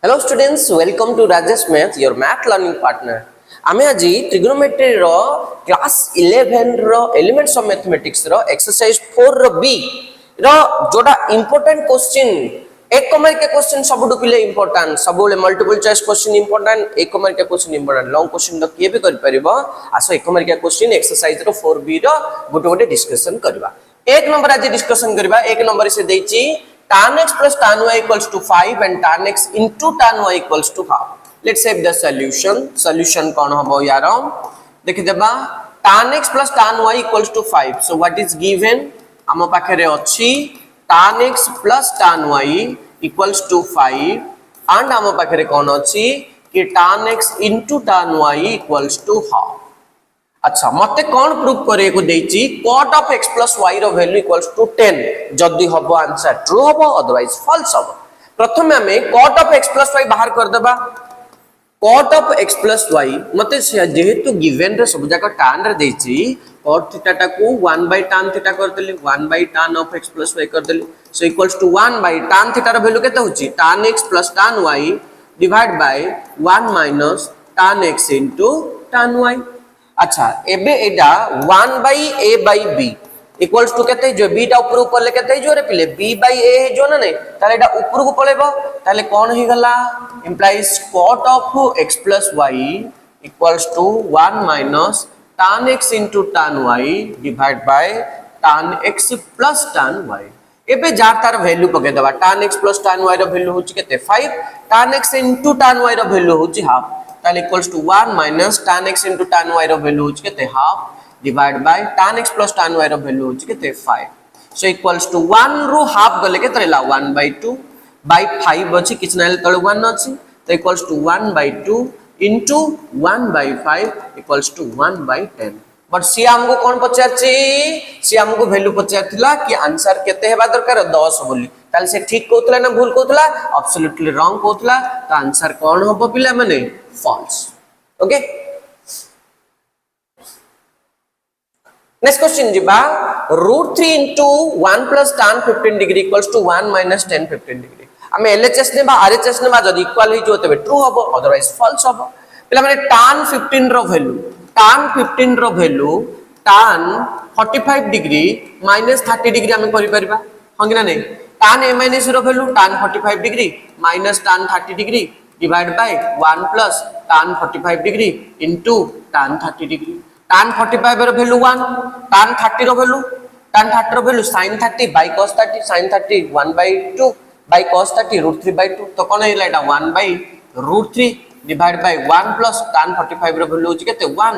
Hello students, welcome to Rajesh Math, your math learning partner. आमे आज trigonometry row class 11 row elements of mathematics row exercise 4 row B रो जोड़ा important question एक कमर के question सबुडु पिले इंपोर्टेंट सबुले मल्टीपल चॉइस क्वेश्चन इंपोर्टेंट एक कमर के क्वेश्चन इंपोर्टेंट लॉन्ग क्वेश्चन तो किए भी कर परिबो आसो एक कमर के क्वेश्चन एक्सरसाइज रो 4b रो गोटे गोटे डिस्कशन करबा एक नंबर आज डिस्कशन करबा एक नंबर से देछि tan x plus tan y equals to 5 and tan x into tan y equals to half. Let's save the solution. Solution कौन होबो यार देखि देबा tan x plus tan y equals to 5. So what is given हम पाखे रे अछि tan x plus tan y equals to 5 and हम पाखे रे कोन अछि कि tan x into tan y equals to half. अच्छा मते कौन प्रूव करे को देछि cot of x plus y रो वैल्यू इक्वल्स टू 10 जदी हबो आंसर ट्रू हबो अदरवाइज फॉल्स हबो प्रथमे हमें cot of x plus y बाहर कर देबा cot of x plus y मते जेहेतु गिवन रे सब जाका tan रे देछि cot थीटा टा को 1 by tan थीटा कर देली 1 by tan of x plus y कर देली so equals to 1 by tan theta रो वैल्यू केते होछि tan x plus tan y divide by 1 minus tan x into tan y अच्छा एबे एडा 1 by a by b equals to केते जो b टा ऊपर ऊपर ले केते जो रे पिले b by a जो ना नै ताले एडा ऊपर को पळेबो ताले कोन ही गला implies cot of x plus y equals to 1 minus tan x into tan y divide by tan x plus tan y एबे जार तार वैल्यू पके दबा tan x plus tan y रो वैल्यू होची केते 5 tan x into tan y रो value होची हाफ ताले equals to 1 minus tan x into tan y रो वैल्यू होची केते half divide by tan x plus tan y रो वैल्यू होची केते 5 सो इक्वल्स टू 1 रो हाफ गले केते रहला 1 by 2 by 5 अछि किछ नाल तळे 1 अछि तो equals to 1 by 2 into 1 by 5 equals to 1 by 10 but सी हमको कोन पचारछि सी हमको वैल्यू पचारथिला कि आंसर केते हेबा दरकार 10 बोली ताल से ठीक कहतला ना भूल कहतला एब्सोल्युटली रॉन्ग कहतला तो आंसर कोन होबो पिला माने false. Okay. Next question jiba root 3 into 1 plus tan 15 degree equals to 1 minus tan 15 degree. हम LHS ने बा RHS ने बा जदी इक्वल ही जो तबे ट्रू होबो अदरवाइज फॉल्स होबो पिला माने tan 15 रो value tan 45 degree minus 30 degree हम करि परबा हंगी ना नै tan a minus रो value tan 45 degree minus tan 30 degree divide by 1 plus tan 45 degree into tan 30 degree tan 45 रो वैल्यू 1 tan 30 रो value sin 30 by cos 30 sin 30 1 by 2 by cos 30 root 3 by 2 तो कोन हेला एटा 1 by root 3 divide by 1 plus tan 45 रो value होची केते 1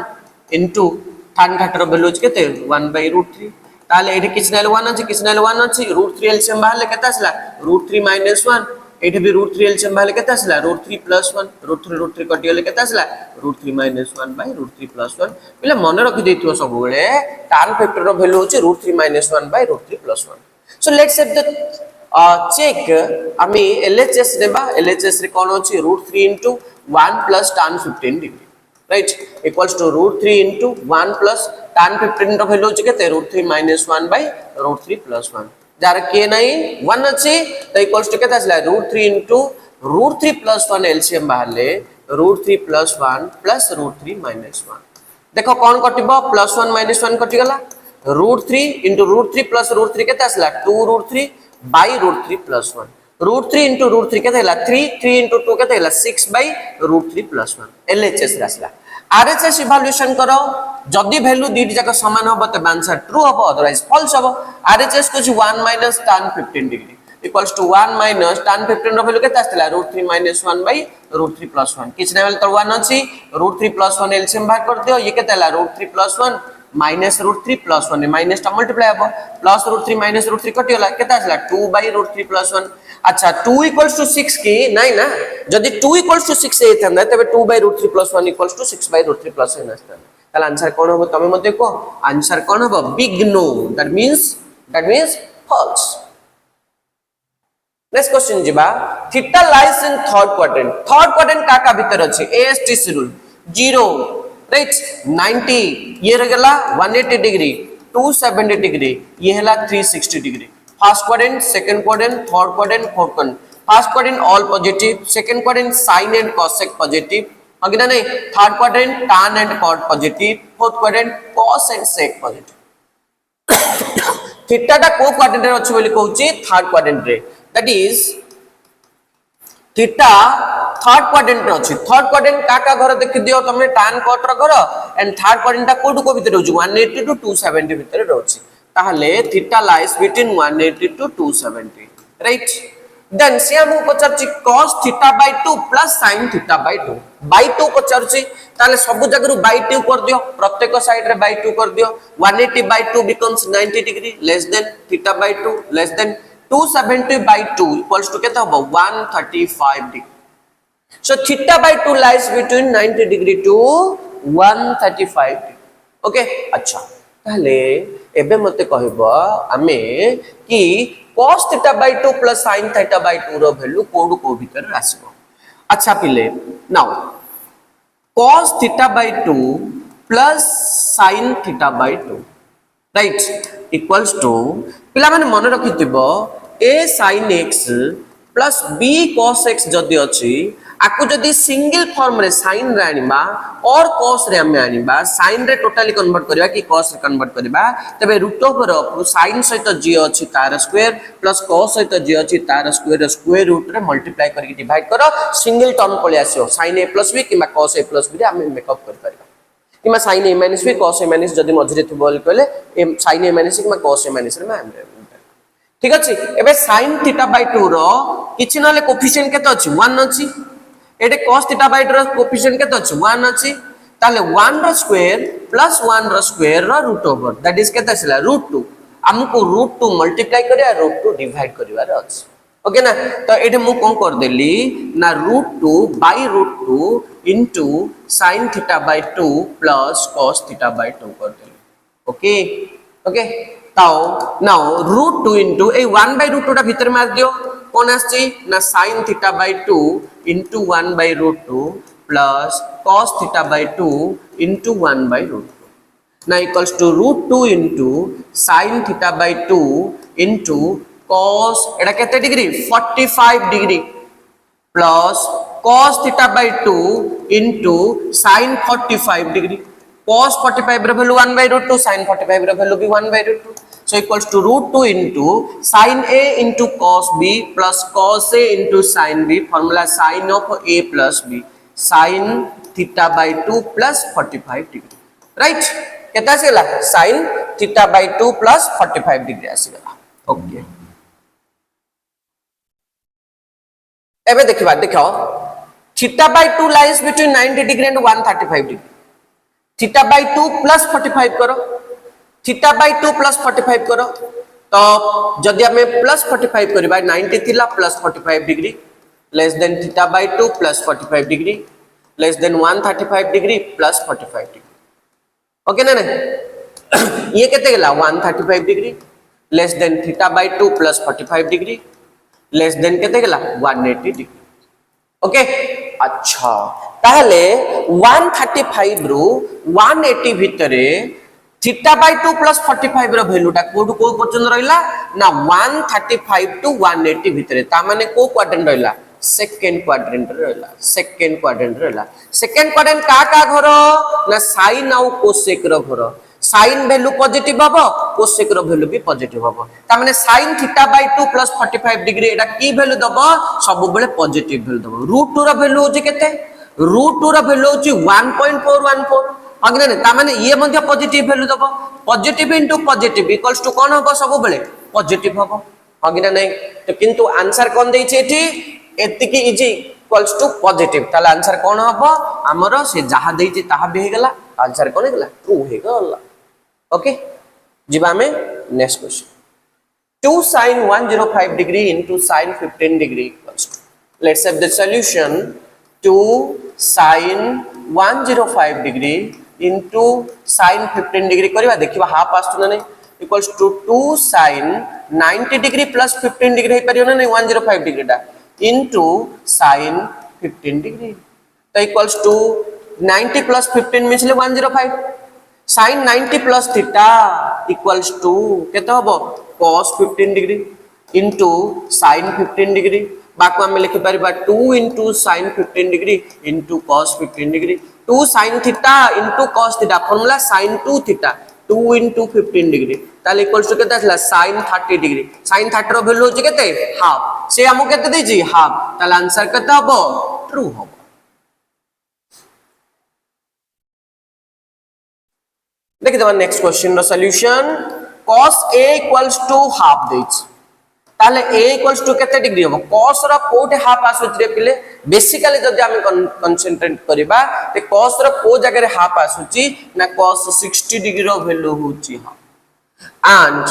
into tan 30 रो value होची केते 1 by root 3 ताले एठी किछ नाल 1 अछि किछ नाल 1 अछि root 3 एलसीएम बाहले केते आसला root 3 minus 1 एठी भी root 3 एलसीएम बाहले केते आसला root 3 plus 1 root 3 कटि गेले केते आसला root 3 minus 1 by root 3 plus 1 पिले मन रखि देथियो सब बेले tan फैक्टर रो वैल्यू होची root 3 minus 1 by root 3 plus 1 so let's have the check आमी LHS नेबा LHS रे कोन होची root 3 into 1 plus tan 15 degree right equals to root 3 into 1 plus tan 15 रो वैल्यू होची केते root 3 minus 1 by root 3 plus 1 jar के नहीं 1 अछि तो इक्वल्स टू केता आसला √3 into √3 plus 1 एलसीएम बाहरले √3 plus 1 plus √3 minus 1 देखो कोन कटिबो +1 -1 कटि गला √3 into √3 plus √3 केता आसला 2√3 by √3 plus 1 √3 into √3 केता हला 3 into 2 केता हला 6 by √3 plus 1 LHS रे आसला RHS इवैल्यूएशन करो जदी वैल्यू दीटी जाक समान होबो त आंसर ट्रू होबो अदरवाइज फॉल्स होबो RHS को 1 minus tan 15 degree equals to 1 minus tan 15 रो वैल्यू केता आस्तला √3 minus 1 by √3 plus 1 किछ लेवल त 1 अछि √3 plus 1 एलसीएम बाहर कर दियो ये केता हला √3 plus 1 minus √3 plus 1 माइनस टा मल्टीप्लाई होबो प्लस √3 minus √3 कटि होला केता आसला 2 by √3 plus 1 अच्छा 2 equals to 6 की नहीं ना जदी 2 equals to 6 एथंदा तबे 2 by √3 plus 1 equals to 6 by √3 plus 1 आस्ता ताले आंसर कोन होबो तमे मते को आंसर कोन होबो big no that means false next question जिबा theta lies in third quadrant का भीतर अछि ASTC रूल 0 राइट 90 ये रहला 180 डिग्री 270 डिग्री ये हला 360 degree first quadrant second quadrant third quadrant fourth quadrant first quadrant all positive, second quadrant sine and cosec positive, okay ना नहीं, third quadrant tan and cot positive, fourth quadrant cos and sec positive. Theta टा को quadrant रे अछि बोली कहूची third quadrant रे, that is theta third quadrant रे अछि। थर्ड क्वाड्रेंट का घर देखि दियो तमे tan cot रो घर, एंड थर्ड क्वाड्रेंट टा कोड को भीतर होची 180 टू 270 भीतर रहउची, ताहले theta lies between 180 to 270, right. Then से हम पचारची cos theta by 2 plus sin theta by 2 by 2 पचारची, ताले सब जगह बाय 2 कर दियो, प्रत्येक साइड रे बाय 2 कर दियो, 180 बाय 2 becomes 90 degree less than theta by 2 less than 270 by 2 equals to केता हो 135 degree. So theta by 2 lies between 90 degree to 135 degree, okay. अच्छा ताले एबे मते कहबो आमे कि cos theta by 2 plus sin theta by 2 रो वैल्यू कोड को भीतर आसीबो। अच्छा पिले now cos theta by 2 plus sin theta by 2, right, equals to पिला माने मन रखिथिबो a sin x plus b cos x जदी अछि, आकु जदी सिंगल फॉर्म रे sin रे आनिबा और cos रे हम आनिबा, sin रे टोटली कन्वर्ट करबा कि cos रे कन्वर्ट करबा, तबे रूट ओवर sin सहित जे अछि तार स्क्वायर प्लस cos सहित जे अछि तार स्क्वायर रूट रे मल्टीप्लाई करके डिवाइड करो, सिंगल टर्म पळे आसीओ sin a प्लस b किबा cos a प्लस b रे हम मेकअप कर परबा, किबा sin a minus b cos a minus जदी मझरे थिबो कहले sin a माइनस किबा cos a माइनस रे हम, ठीक अछि। एबे sin थीटा बाय 2 रो किछि नले कोफिशिएंट केते अछि 1 अछि, एटे cos थीटा बाय 2 रो कोफिशिएंट केते अछि 1 अछि, ताले 1 रो स्क्वायर प्लस 1 रो स्क्वायर रो रूट ओवर दैट इज केते आसीला √2, हमको √2 मल्टीप्लाई करिया √2 डिवाइड करिवार अछि, ओके ना। तो एटे मु कोन कर देली ना √2 by √2 into sin theta by 2 plus cos theta by 2 कर देली, ओके ओके। ताओ नाउ √2 इनटू ए 1 बाय √2 टा भीतर मार दियो, कोन आछि ना sin theta by 2 into 1 by √2 plus cos theta by 2 into 1 by √2 ना equals to √2 into sin theta by 2 into cos एटा केते degree 45 degree plus cos theta by 2 into sin 45 degree, cos 45 रे वैल्यू 1 बाय √2 sin 45 रे value भी 1 by √2, so equals to √2 into sin a into cos b plus cos a into sin b, formula sin of a plus b sin theta by 2 plus 45 degree, right। केता आसीला sin theta by 2 plus 45 degree आसीला, okay. एबे देखिबा देखो theta by 2 lies between 90 degree and 135 degree, theta by 2 plus 45 करो, theta by 2 plus 45 करो, तो जदि हमें प्लस 45 करबा 90 थिला plus 45 degree less than theta by 2 plus 45 degree less then 135 degree plus 45 degree, okay ना नहीं। ये केते गेला 135 degree less than theta by 2 plus 45 degree less then केते गेला 180 डिग्री, ओके। अच्छा ताहले 135 रु 180 भितरे थीटा बाय 2 प्लस 45 रो वैल्यूटा कोड को पर्यंत रहिला ना 135 टू 180 भितरे, ता माने को क्वाड्रेंट रहिला सेकंड क्वाड्रेंट रहिला, सेकंड क्वाड्रेंट रहिला। सेकंड क्वाड्रेंट का घर ना sin आउ कोसेक रो घर, sin वैल्यू पॉजिटिव हबो कोसेक रो वैल्यू भी पॉजिटिव हबो, ता माने sin theta by 2 plus 45 degree एटा की वैल्यू दबो सब बेले पॉजिटिव वैल्यू दबो। √2 रो वैल्यू होची केते √2 रो वैल्यू होची 1.414, अग्ने ने ता माने ये मध्ये पॉजिटिव वैल्यू दबो, positive into positive equals to कोन हबो सब बेले पॉजिटिव हबो, अग्ने नै। तो किंतु आंसर कोन देछि एठी एतिकी इजी इक्वल्स टू पॉजिटिव, ताले आंसर कोन हबो हमरो से जहा देछि ताहा भी हे गेला, आंसर कोन हे गेला ट्रू हे गेला, ओके। जिबा में next question 2 sin 105 degree into sin 15 degree equals to, let's have the solution 2 sin 105 degree into sin 15 degree करबा देखिबा हाफ आस्तु ना नै equals to 2 sin 90 degree plus 15 degree हे परियो ना नै 105 degree दा into sin 15 degree, तो इक्वल्स टू 90 plus 15 मिसले 105, sin 90 plus theta equals to केते हबो cos 15 degree into sin 15 degree बाको आम लिखिपर 2 into sin 15 degree into cos 15 degree 2 sin theta into cos theta formula sin 2 theta 2 into 15 degree ताले equals to केते आसला sin 30 degree sin 30 रो value होची केते हाफ से हमको केते देजी हाफ ताले आंसर केते हबो ट्रू हबो। देखि दबा नेक्स्ट क्वेश्चन रो solution cos a equals to half देछि ताले a इक्वल्स टू केते डिग्री हो cos रो कोठे हाफ आसुछ रे पिले बेसिकली जदि हम कंसंट्रेट करबा ते cos रो को जगह रे हाफ आसुची ना cos 60 डिग्री रो वैल्यू होची half and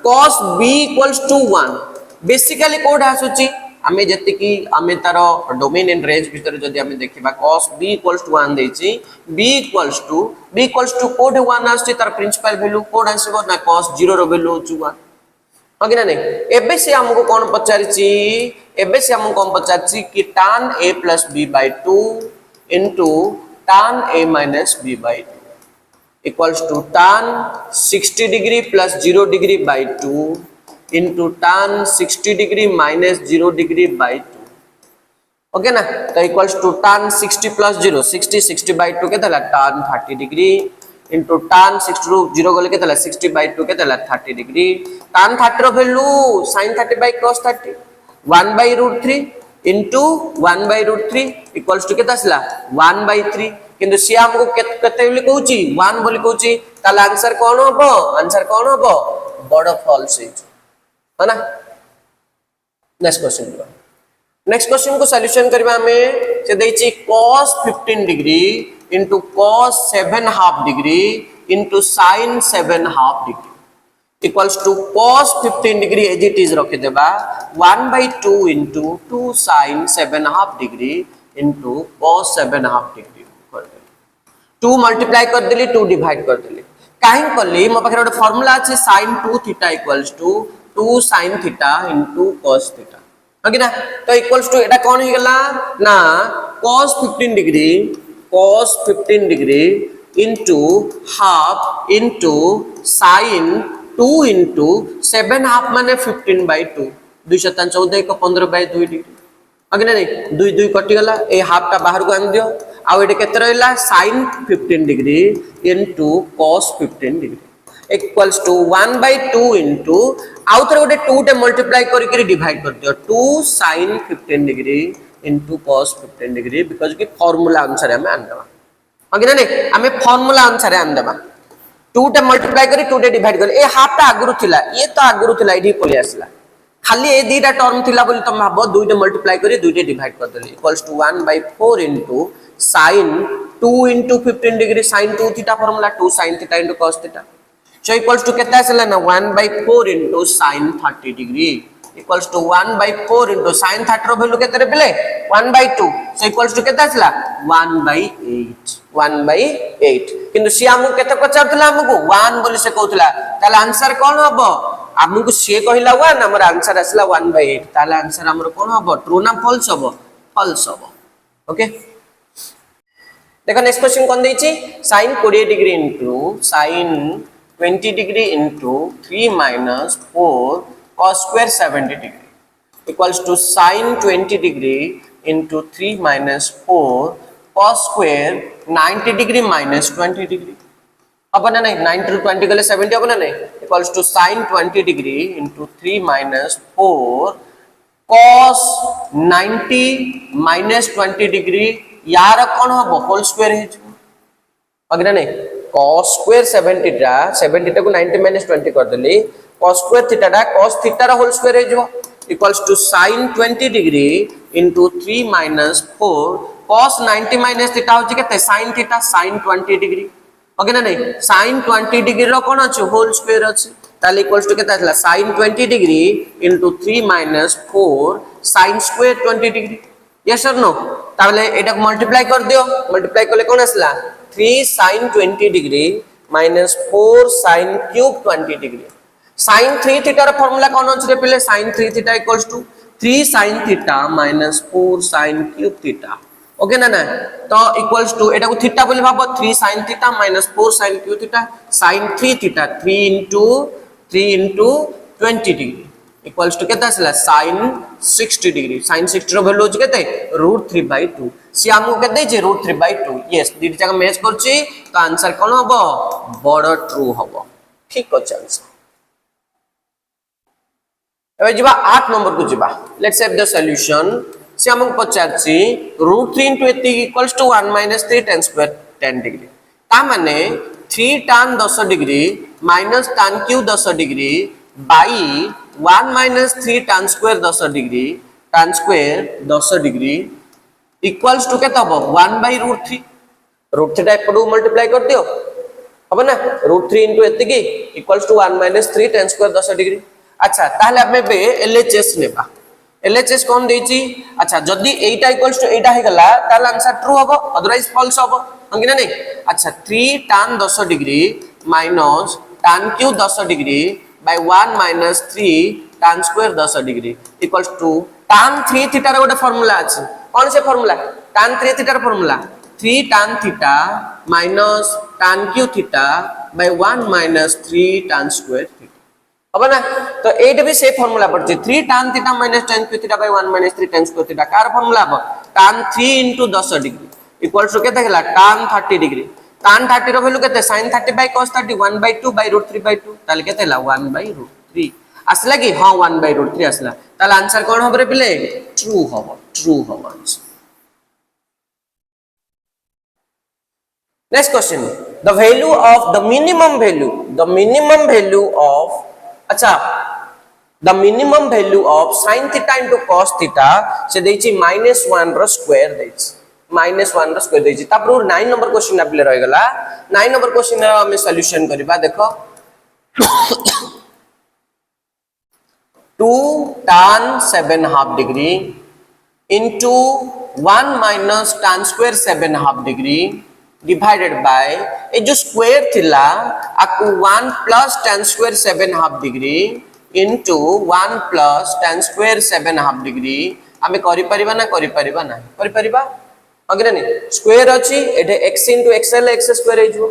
cos b equals to 1 basically कोठे आसुची आमे जति की आमे तारो डोमेन एंड रेंज भीतर जदि आमे देखिबा cos b इक्वल्स टू 1 देछि b इक्वल्स टू कोठे 1 आसुची तार प्रिंसिपल वैल्यू कोड आसीबो ना cos 0 रो वैल्यू होची 1 ओके ना नहीं एबे से हमको कौन पचारिची एबे से हमको कौन पचारिची कि tan a plus b by 2 into tan a minus b by 2 equals to tan 60 degree plus 0 degree by 2 into tan 60 degree minus 0 degree by 2 okay ना तो equals to tan 60 plus 0 60 by 2 के तला tan 30 degree into tan 60 रो 0 गले के तला 60 by 2 के तला 30 degree tan 30 रो value sin 30 by cos 30 1 by root 3 into 1 by root 3 equals to के तसला 1 by 3 किंतु से हमको केते बोली कहूची 1 बोली कहूची ताला आंसर कोन हबो बड़ फॉल्स है ना। नेक्स्ट क्वेश्चन को सॉल्यूशन करबा हमें से देछि cos 15 degree into cos 7 half degree into sin 7 half degree equals to cos 15 degree as it is रखे देबा 1 by 2 into 2 sin 7 half degree into cos 7 half degree कर दे 2 मल्टीप्लाई कर देली 2 डिवाइड कर देली काहे करली म पाखरे ଗୋଟେ फार्मूला अछि sin 2 theta equals to 2 sin theta into cos theta okay ना तो इक्वल्स टू एटा कोन हो गेला ना cos 15 degree into half into sin 2 into 7 half माने 15 by 2 2 7 14 को 15 by 2 डिग्री ओके ना नहीं 2 2 कटि गला ए हाफ टा बाहर को आन दियो आ एटे केते रहला sin 15 degree into cos 15 degree equals to 1 by 2 into आउथरे गोटे 2 टे मल्टीप्लाई करि के डिवाइड कर दियो 2 sin 15 degree into cos 15 degree because की फार्मूला अनुसार हमें आनदबा ओके ना नहीं हमें फार्मूला अनुसार आनदबा 2 टे मल्टीप्लाई करी 2 टे डिवाइड कर ए हाफ टा आगुरु थिला ये तो आगुरु थिला इडी पले आसला खाली ए दीटा टर्म थिला बोली तुम भाबो 2 टे मल्टीप्लाई करी 2 टे डिवाइड कर देली equals to 1 by 4 into sin 2 into 15 degree sin 2 theta formula 2 sin theta into cos theta so equals to केता आसला ना 1 by 4 into sin 30 degree equals to 1 by 4 into sin 30 रो वैल्यू केते रे पिले 1 by 2 so equals to केता आसला 1 by 8 किंतु से हमको केते पचारतला हमको 1 बोली से कहतला ताले आंसर कोन हबो हमको से कहिला 1 हमर आंसर आसला 1 by 8 ताले आंसर हमर कोन हबो ट्रू ना फॉल्स हबो ओके देखो नेक्स्ट क्वेश्चन कोन देछि sin 20 degree into sin 20 degree into 3 minus 4 cos square 70 degree equals to sin 20 degree into 3 minus 4 cos square 90 degree minus 20 degree अब ना नहीं 90 to 20 गले 70 अब ना नहीं equals to sin 20 degree into 3 minus 4 cos 90 minus 20 degree यार कौन हो होल स्क्वायर है अगर नहीं cos square 70 टा को 90 minus 20 कर देली cos square थीटा टा cos थीटा रा होल स्क्वायर है जो equals to sin 20 degree into 3 minus 4 cos 90 minus theta हो केते sin theta sin 20 degree okay ना नहीं sin 20 degree रो कोन अछि होल स्क्वायर अछि ताले इक्वल्स टू केते आछला sin 20 degree into 3 minus 4 sin square 20 degree yes और नो ताले एटा मल्टीप्लाई कर दियो मल्टीप्लाई करले कोन आछला 3 sin 20 degree minus 4 sin cube 20 degree sin 3 theta रा फार्मूला कोन अछि रे पहिले sin 3 theta equals to 3 sin theta minus 4 sin cube theta okay ना ना तो इक्वल्स टू एटा को थीटा बोले भाबो 3 sin theta minus 4 sin cube theta sin 3 theta 3 into 20 degree equals to केते आसला sin 60 डिग्री sin 60 रो वैल्यू होची केते √3/2 सी हमको केते जे √3/2 यस दीट जगह मैच करची तो आंसर कोन हबो बड़ ट्रू हबो ठीक अछि आंसर एबे जिबा 8 नंबर को जिबा लेट्स हैव द सॉल्यूशन से हमको पचारची √3 into एति equals to 1 - 3 tan square 10 degree ता माने 3 tan 10 degree minus tan cube 10 degree by 1 - 3 tan square 10 degree tan square 10 degree equals to केते हबो 1/√3 √3 टाइप को मल्टीप्लाई कर दियो अब ना √3 into एति की equals to 1 - 3 tan square 10 degree अच्छा ताहले हमें बे एलएचएस नेबा एलएचएस कोन देची अच्छा जदी एटा इक्वल्स टू एटा हे गला ताल आंसर ट्रू हबो अदरवाइज फॉल्स हबो हंगी ना नहीं अच्छा 3 tan 10 degree minus tan cube 10 degree by 1 - 3 tan square 10 degree equals to tan 3 theta रे गोटे फार्मूला अछि कोन से फार्मूला tan 3 थीटा रे formula 3 tan theta minus tan cube theta by 1 - 3 tan square theta अब ना तो एट भी से formula पड़छि 3 tan theta minus tan cube theta by 1 - 3 tan square theta कार फार्मूला अब tan 3 into 10 degree equals to केते गेला tan 30 डिग्री tan 30 रो वैल्यू केते sin 30 बाय cos 30 1/2 बाय √3/2 ताले केते होला 1/√3 आसला कि हां 1/√3 आसला ताले आंसर कोन होबे रे पिले ट्रू हबो answer next question the value of the minimum value of अच्छा the minimum value of sin theta into cos theta से देछि -1 रो स्क्वायर देछि -1 रो स्क्वायर देछि तापर 9 नंबर क्वेश्चन आपले रह गला 9 नंबर क्वेश्चन रा हम सॉल्यूशन करबा देखो 2 tan 7.5 degree into 1 - tan square 7.5 degree divided by ए जो स्क्वायर थिला आकु 1 + tan square 7.5 degree into 1 + tan square 7.5 degree हमें करि परिबा ना करि परिबा अगे नहीं स्क्वायर अछि एठे x into xl x square हे जो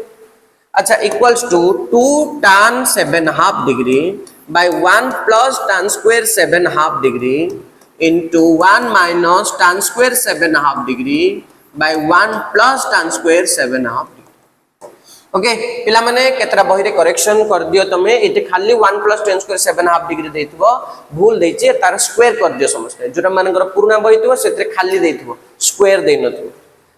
अच्छा equals to 2 tan 7.5 degree by 1 + tan square 7.5 degree into 1 - tan square 7.5 degree by 1 + tan square 7.5 okay पिला माने केतरा बहिरे करेक्शन कर दियो तमे एते खाली 1 + tan स्क्वायर 7.5 डिग्री देथिबो भूल देछि तार स्क्वायर कर दियो समस्त जोरा मानकर पूर्ण बहिथिबो सेते खाली देथिबो स्क्वायर देइ नथिबो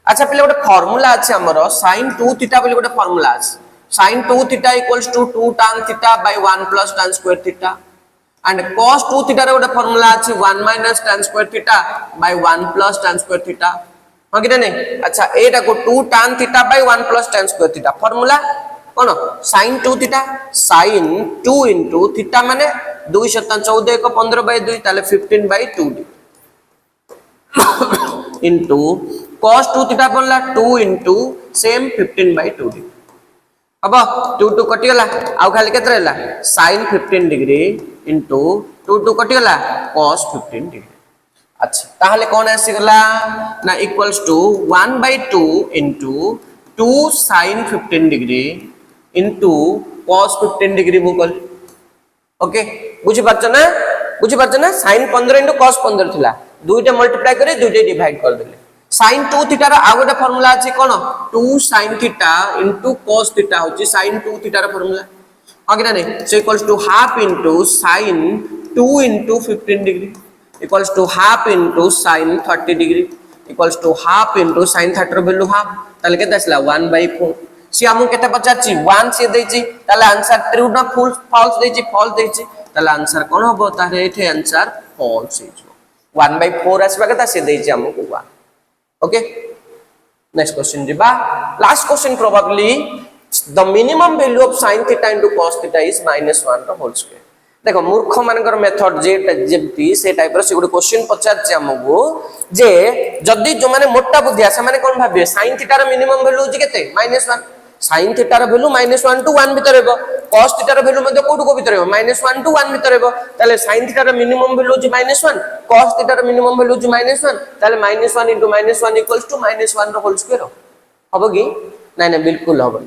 अच्छा पिला गोटे फार्मूला अछि हमर sin 2 थीटा बोली गोटे फार्मूला अछि sin 2 theta = 2 tan theta by 1 + tan square theta and cos 2 theta रे गोटे फार्मूला अछि 1 - tan square theta by 1 + tan square theta हां कि नहीं अच्छा एटा को 2 tan theta by 1 + tan square theta formula cone sin 2 theta sin 2 into theta माने 2 * 7 = 14 * 15/2 ताले 15/2 into cos 2 थीटा बोलला 2 into सेम 15/2 अब 2 2 कटि गला आ खाली केते रहला sin 15 डिग्री into 2 2 कटि गला cos 15 डिग्री अच्छा ताहले कोन आसी गला ना equals to 1/2 into 2 sin 15 degree into cos 15 degree मुकल ओके बुझि पाछ ना sin 15 into cos 15 थिला दुइटा मल्टीप्लाई करे दुइटा डिवाइड कर देले sin 2 थीटा रा आ गोटे फार्मूला अछि कोन 2 sin theta into cos theta होची sin 2 थीटा रा फार्मूला आगे ना नहीं so equals to half into sin 2 into 15 degree equals to half into sin 30 degree equals to half into sin 30 रो वैल्यू हाफ ताले केते आसला 1/4 सी हमु केते पचारची 1 से देची ताले आंसर ट्रू ना फॉल्स देची ताले आंसर कोन होबो तारे एथे आंसर फॉल्स हे जो 1/4 आसबा केता से देची हमु 1 ओके नेक्स्ट क्वेश्चन जिबा last question probably the minimum value of sin theta into cos theta is -1 रो होल स्क्वायर देखो मूर्ख मानकर मेथड जेमती से टाइप रो से गुड क्वेश्चन पचारछि हमगु जे जदी जो माने मोटा बुद्धिया से माने कोन भाबे sin थीटा रो मिनिमम वैल्यू होची केते -1 sin थीटा रो वैल्यू -1 to 1 भीतर हेबो cos थीटा रो वैल्यू मध्ये कोड को भीतर हेबो -1 to 1 भीतर हेबो ताले sin थीटा रो मिनिमम वैल्यू होची -1 cos थीटा रो मिनिमम वैल्यू होची -1 ताले -1 into -1 equals to -1 रो होल स्क्वायर हबो की नै नै बिल्कुल हबो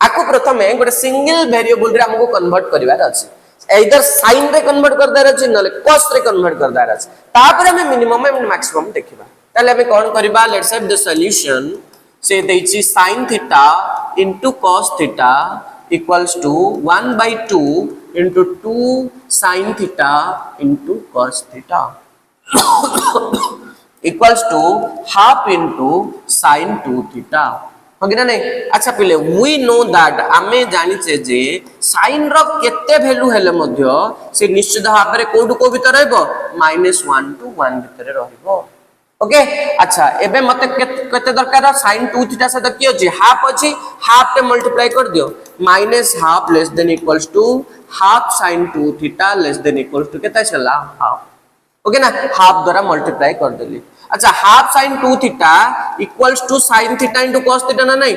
आकु प्रथमे गोटे सिंगल वेरिएबल रे हमको कन्वर्ट करिवार अछि इधर साइन रे कन्वर्ट कर दार अछि नले cos रे कन्वर्ट कर दार अछि तापर हमें मिनिमम एंड मैक्सिमम देखिबा ताले हमें कोन करबा लेट्स हैव द सॉल्यूशन से दैछि sin theta into cos theta equals to 1/2 into 2 sin theta into cos theta equals to half into sin 2 theta होगी ना नहीं अच्छा पिले we know that आमे जानि छे जे sin रो केते वैल्यू हेले मध्य से निश्चित भाव रे कोडु को भीतर रहबो -1 to 1 भीतर रहबो ओके अच्छा एबे मते केते दरकार sin 2 थीटा से त की अछि हाफ अछि हाफ पे मल्टीप्लाई कर दियो -half less than equals to half sin 2 theta less than equals to केते छला हाफ ओके ना हाफ द्वारा मल्टीप्लाई कर देली अच्छा half sin 2 theta equals to sin theta into cos theta ना नहीं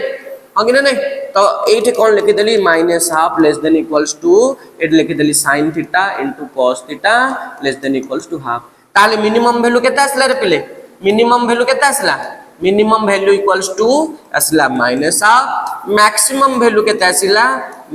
होगी ना नहीं तो एठी कोन लिखि देली -half less than equals to एट लिखि देली sin theta into cos theta less than equals to half ताले मिनिमम वैल्यू केते आसला रे पिले मिनिमम वैल्यू केते आसला मिनिमम वैल्यू इक्वल्स टू आसला -half मैक्सिमम वैल्यू केते आसिला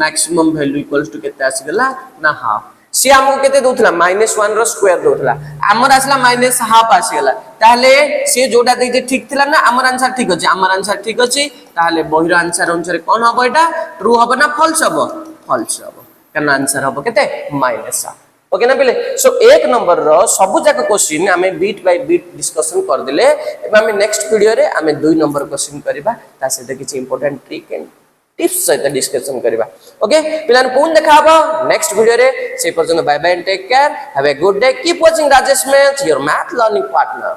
मैक्सिमम वैल्यू इक्वल्स टू केते आसीगला ना हाफ सी हमको केते दोथला -1 रो स्क्वायर दोथला हमर आसला -half आसीगला ताले से जोडा देते ठीक थिला ना हमर आंसर ठीक अछि हमर आंसर ठीक अछि ताले बहिर आंसर अनुसार कोन हबो एटा ट्रू हबो ना फॉल्स हबो फॉल्स हबो कन आंसर हबो केते -half ओके ना पिले सो एक नंबर रो सब जाक क्वेश्चन हमें बीट बाय बीट डिस्कशन कर देले एबे हमें नेक्स्ट वीडियो रे हमें 2 नंबर क्वेश्चन करबा ता से किछि इंपोर्टेंट ट्रिक एंड टिप्स सहित डिस्कशन करबा ओके पिलान पुन देखाबो नेक्स्ट वीडियो रे से पर्यंत bye bye and take care have a good day keep watching Rajesh maths your math learning partner